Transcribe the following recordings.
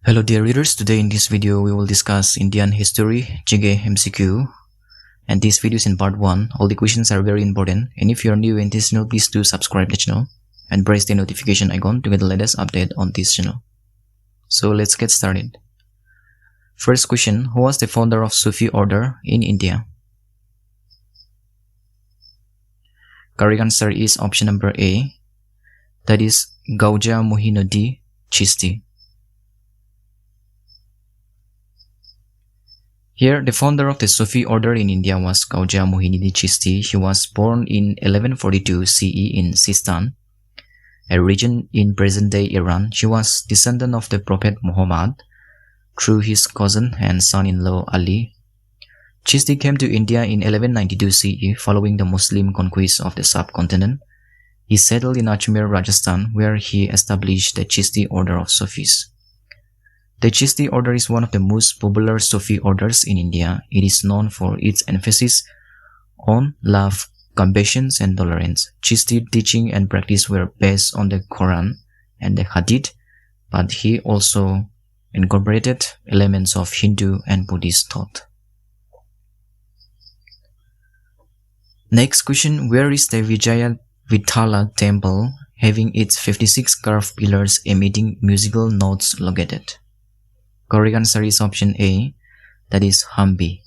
Hello dear readers, today in this video we will discuss Indian history GK MCQ, and this video is in part 1. All the questions are very important, and if you are new in this channel, please do subscribe the channel and press the notification icon to get the latest update on this channel. So let's get started. First question, who was the founder of Sufi order in India? Correct answer is option number A, that is Khwaja Muinuddin Chishti. Here, the founder of the Sufi order in India was Khwaja Muinuddin Chishti. He was born in 1142 CE in Sistan, a region in present-day Iran. He was descendant of the Prophet Muhammad through his cousin and son-in-law Ali. Chishti came to India in 1192 CE following the Muslim conquest of the subcontinent. He settled in Ajmer, Rajasthan, where he established the Chishti order of Sufis. The Chishti order is one of the most popular Sufi orders in India. It is known for its emphasis on love, compassion, and tolerance. Chishti teaching and practice were based on the Quran and the Hadith, but he also incorporated elements of Hindu and Buddhist thought. Next question, where is the Vijaya Vithala temple having its 56 carved pillars emitting musical notes located? Correct answer is option A, that is Hampi.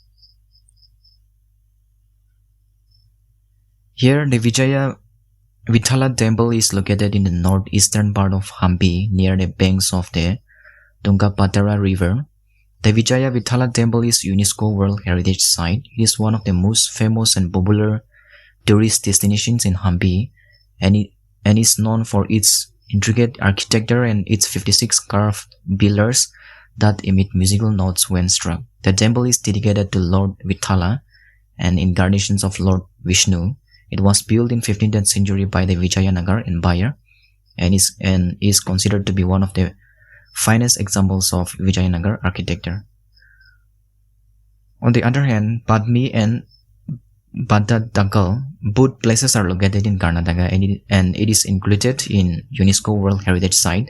Here, the Vijaya Vithala temple is located in the northeastern part of Hampi near the banks of the Tungabhadra River. The Vijaya Vithala temple is UNESCO World Heritage Site. It is one of the most famous and popular tourist destinations in Hampi, and is known for its intricate architecture and its 56 carved pillars that emit musical notes when struck. The temple is dedicated to Lord Vithala and incarnations of Lord Vishnu. It was built in 15th century by the Vijayanagar Empire and is considered to be one of the finest examples of Vijayanagar architecture. On the other hand, Padmi and Badatakal, both places are located in Karnataka, and it is included in UNESCO World Heritage Site.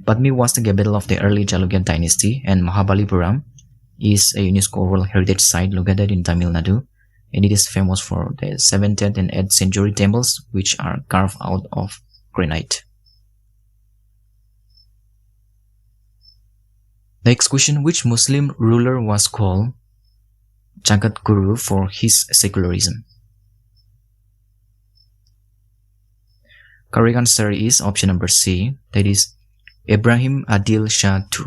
Padmi was the capital of the early Chalukya dynasty, and Mahabalipuram is a UNESCO World Heritage Site located in Tamil Nadu, and it is famous for the 7th and 8th century temples which are carved out of granite. Next question, which Muslim ruler was called Jagat Guru for his secularism? Correct answer is option number C, that is Ibrahim Adil Shah II.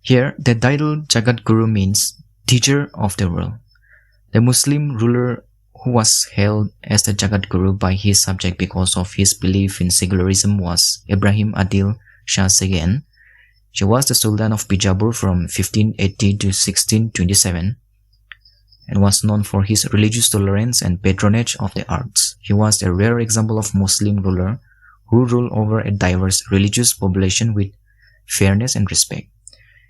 Here, the title Jagat Guru means teacher of the world. The Muslim ruler who was hailed as the Jagat Guru by his subject because of his belief in secularism was Ibrahim Adil Shah II. He was the Sultan of Bijapur from 1580 to 1627 and was known for his religious tolerance and patronage of the arts. He was a rare example of Muslim ruler who ruled over a diverse religious population with fairness and respect.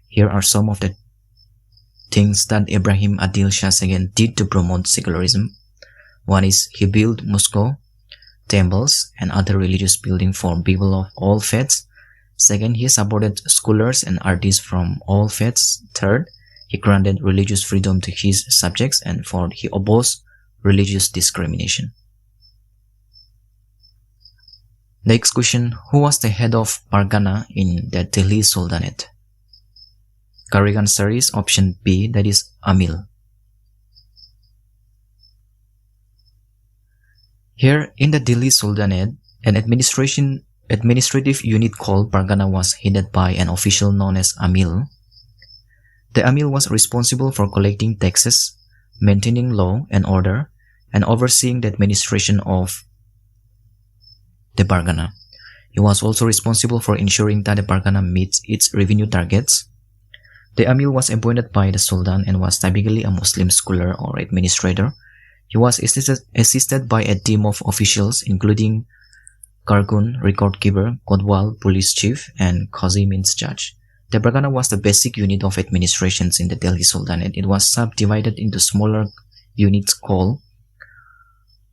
Here are some of the things that Ibrahim Adil Shah II did to promote secularism. One is he built mosques, temples, and other religious buildings for people of all faiths. Second, he supported scholars and artists from all faiths. Third, he granted religious freedom to his subjects. And fourth, he opposed religious discrimination. Next question, who was the head of Pargana in the Delhi Sultanate? Correct answer is option B, that is Amil. Here in the Delhi Sultanate, an administrative unit called Pargana was headed by an official known as Amil. The Amil was responsible for collecting taxes, maintaining law and order, and overseeing the administration of the Pargana. He was also responsible for ensuring that the Pargana meets its revenue targets. The Amil was appointed by the Sultan and was typically a Muslim scholar or administrator. He was assisted by a team of officials including Karkun, record keeper, Kotwal, police chief, and Qazi means judge. The Pargana was the basic unit of administrations in the Delhi Sultanate. It was subdivided into smaller units called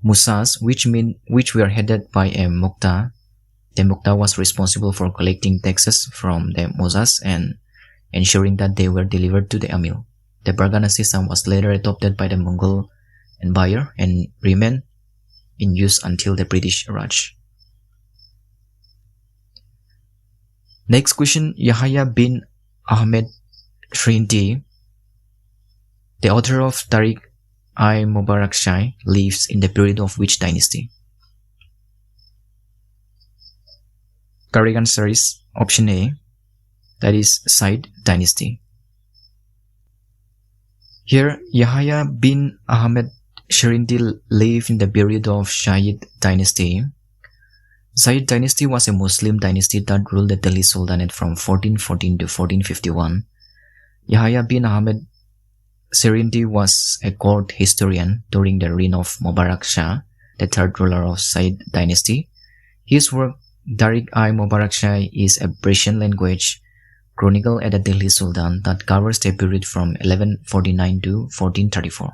Musas, which were headed by a Mukta Temukta was responsible for collecting taxes from the Mozas and ensuring that they were delivered to the Amil. The Bargana system was later adopted by the Mongol Empire and remained in use until the British Raj. Next question, Yahaya bin Ahmed Shrindi, the author of Tariq-i-Mubarakshah, lives in the period of which dynasty? Correct answer is option A, that is Said Dynasty. Here, Yahaya bin Ahmed Shrindi lived in the period of Shahid Dynasty. Said Dynasty was a Muslim dynasty that ruled the Delhi Sultanate from 1414 to 1451. Yahaya bin Ahmed Shrindi was a court historian during the reign of Mubarak Shah, the third ruler of Said Dynasty. His work, Tariq-i-Mubarakshah, is a Persian language chronicle at the Delhi Sultan that covers the period from 1149 to 1434.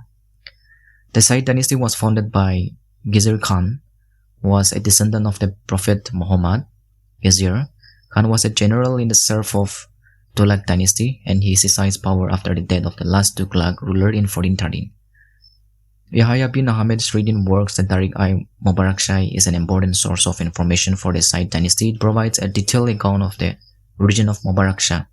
The Said Dynasty was founded by Gizir Khan, who was a descendant of the Prophet Muhammad. Gizir Khan was a general in the serf of Tughlaq Dynasty, and he seized power after the death of the last Tughlaq ruler in 1413. Yahaya bin Ahmed Shrindi works that Tariq-i-Mubarakshah is an important source of information for the Said Dynasty. It provides a detailed account of the origin of Mubarak Shah.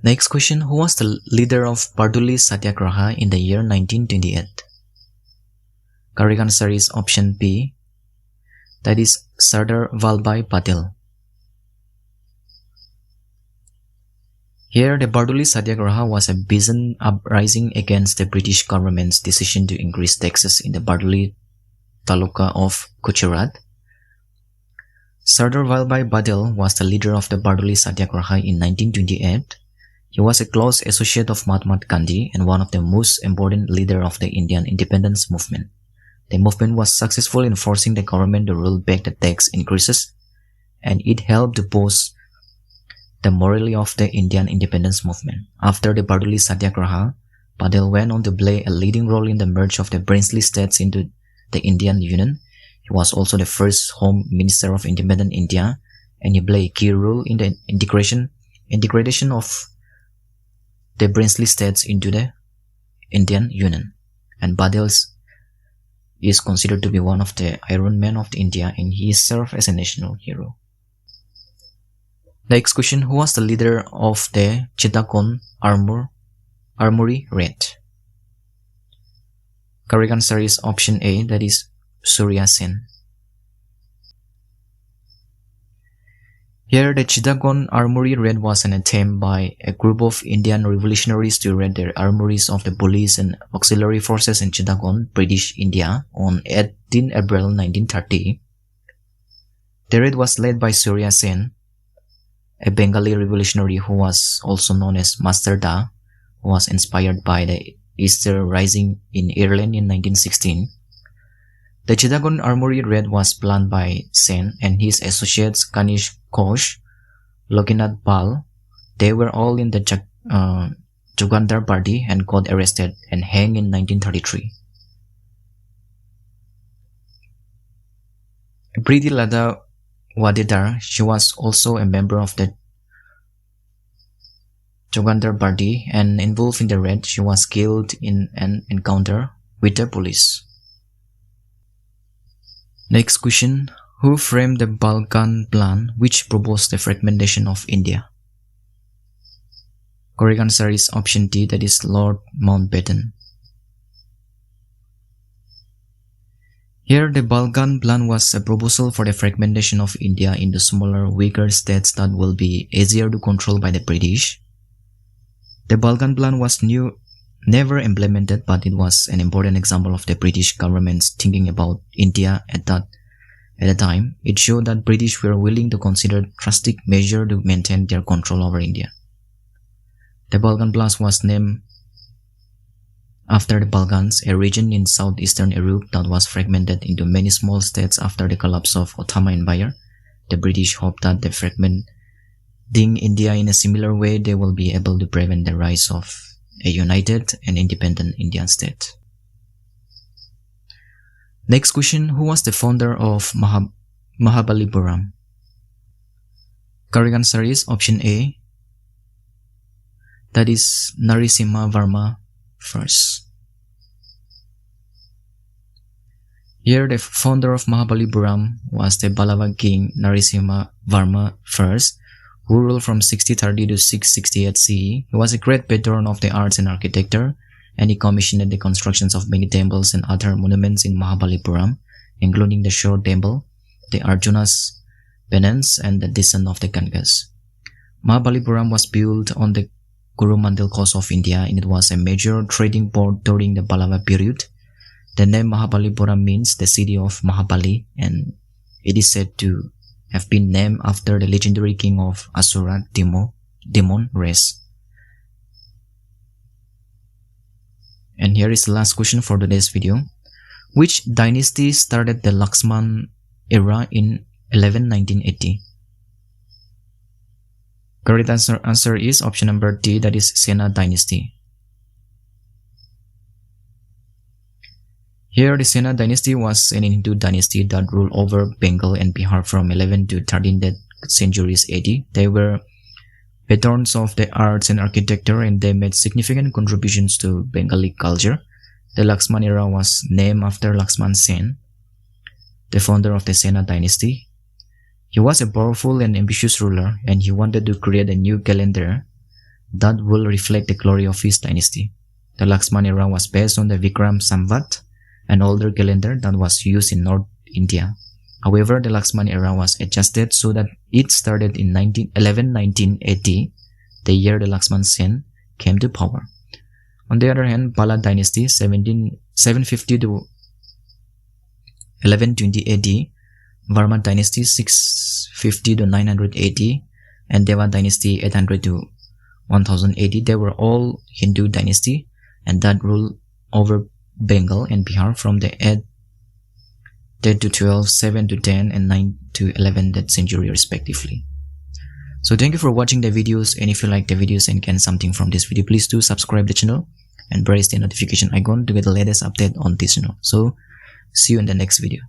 Next question, who was the leader of Bardoli Satyagraha in the year 1928? Correct answer is option B, that is Sardar Patel. Here, the Bardoli Satyagraha was a peasant uprising against the British government's decision to increase taxes in the Bardoli Taluka of Gujarat. Sardar Patel was the leader of the Bardoli Satyagraha in 1928. He was a close associate of Mahatma Gandhi and one of the most important leaders of the Indian independence movement. The movement was successful in forcing the government to roll back the tax increases, and it helped to boost the morale of the Indian independence movement. After the Bardoli Satyagraha, Patel went on to play a leading role in the merge of the princely states into the Indian Union. He was also the first Home Minister of Independent India, and he played a key role in the integration of the princely states into the Indian Union. And Patel is considered to be one of the Iron Man of India, and he served as a national hero. Next question, who was the leader of the Chittagong Armory Raid? Correct answer is option A, that is Surya Sen. Here, the Chittagong Armory Raid was an attempt by a group of Indian revolutionaries to raid the armories of the police and auxiliary forces in Chittagong, British India, on 18 April 1930. The raid was led by Surya Sen, a Bengali revolutionary who was also known as Master Da, who was inspired by the Easter Rising in Ireland in 1916. The Chittagong Armory Raid was planned by Sen and his associates Kanish Ghosh, Lokinath Pal. They were all in the Jugandhar party and got arrested and hanged in 1933. Priti Lada Wadedar, she was also a member of the Jugandhar party and involved in the raid. She was killed in an encounter with the police. Next question, who framed the Balkan Plan, which proposed the fragmentation of India? Correct answer is option D, that is Lord Mountbatten. Here, the Balkan Plan was a proposal for the fragmentation of India into smaller, weaker states that will be easier to control by the British. The Balkan Plan was never implemented, but it was an important example of the British government's thinking about India at the time. It showed that British were willing to consider drastic measures to maintain their control over India. The Balkan Plan was named after the Balkans, a region in southeastern Europe that was fragmented into many small states after the collapse of Ottoman Empire. The British hoped that the fragmenting India in a similar way, they will be able to prevent the rise of a united and independent Indian state. Next question, who was the founder of Mahabalipuram? Correct answer is option A, that is Narasimha Varma first. Here the founder of Mahabalipuram was the Pallava king Narasimha Varma first, who ruled from 6030 to 668 CE. He was a great patron of the arts and architecture, and he commissioned the constructions of many temples and other monuments in Mahabalipuram, including the Shore Temple, the Arjuna's Penance, and the Descent of the Gangas. Mahabalipuram was built on the Coromandel coast of India, and it was a major trading port during the Pallava period. The name Mahabalipuram means the city of Mahabali, and it is said to have been named after the legendary king of Asura, demon race. And here is the last question for today's video. Which dynasty started the Luxman Era in 1980? Correct answer is option number D, that is Sena Dynasty. Here the Sena Dynasty was an Hindu dynasty that ruled over Bengal and Bihar from 11th to 13th centuries AD. They were patrons of the arts and architecture, and they made significant contributions to Bengali culture. The Luxman Era was named after Luxman Sen, the founder of the Sena Dynasty. He was a powerful and ambitious ruler, and he wanted to create a new calendar that will reflect the glory of his dynasty. The Luxman Era was based on the Vikram Samvat, an older calendar that was used in North India. However, the Luxman Era was adjusted so that it started in 1980, the year the Luxman Sen came to power. On the other hand, Pala Dynasty 750 to 1120 AD, Varma Dynasty 650 to 980, and Deva Dynasty 800 to 1080, they were all Hindu dynasty, and that ruled over Bengal and Bihar from the 8th to 12, 7 to 10, and 9 to 11th century respectively. So thank you for watching the videos, and if you like the videos and can something from this video, please do subscribe the channel and press the notification icon to get the latest update on this channel. So see you in the next video.